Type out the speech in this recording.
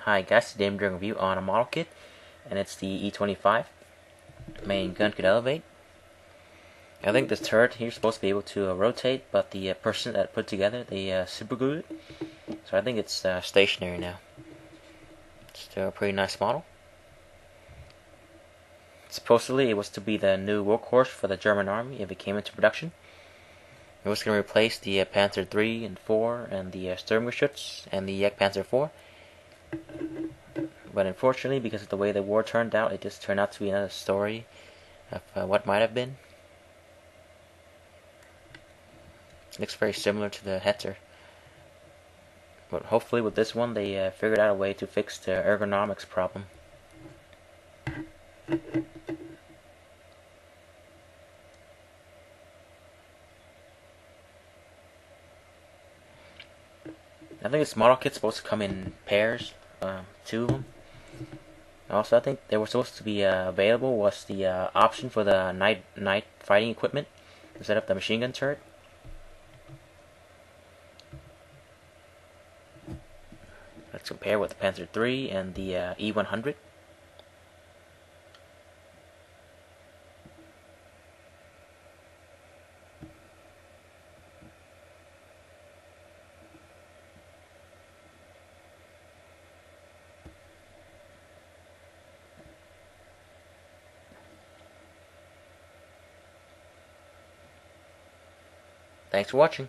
Hi guys, today I'm doing a review on a model kit, and it's the E-25 main gun could elevate. I think this turret here is supposed to be able to rotate, but the person that put it together, they super glued it, so I think it's stationary now. Still a pretty nice model. Supposedly it was to be the new workhorse for the German army if it came into production. It was going to replace the Panzer III and IV and the Sturmgeschütz and the Panzer IV. But unfortunately, because of the way the war turned out, it just turned out to be another story of what might have been. It looks very similar to the Hetzer. But hopefully with this one, they figured out a way to fix the ergonomics problem. I think this model kit's supposed to come in pairs, two of them. Also, I think they were supposed to be available was the option for the night fighting equipment instead of the machine gun turret. Let's compare with the Panzer III and the E-100. Thanks for watching.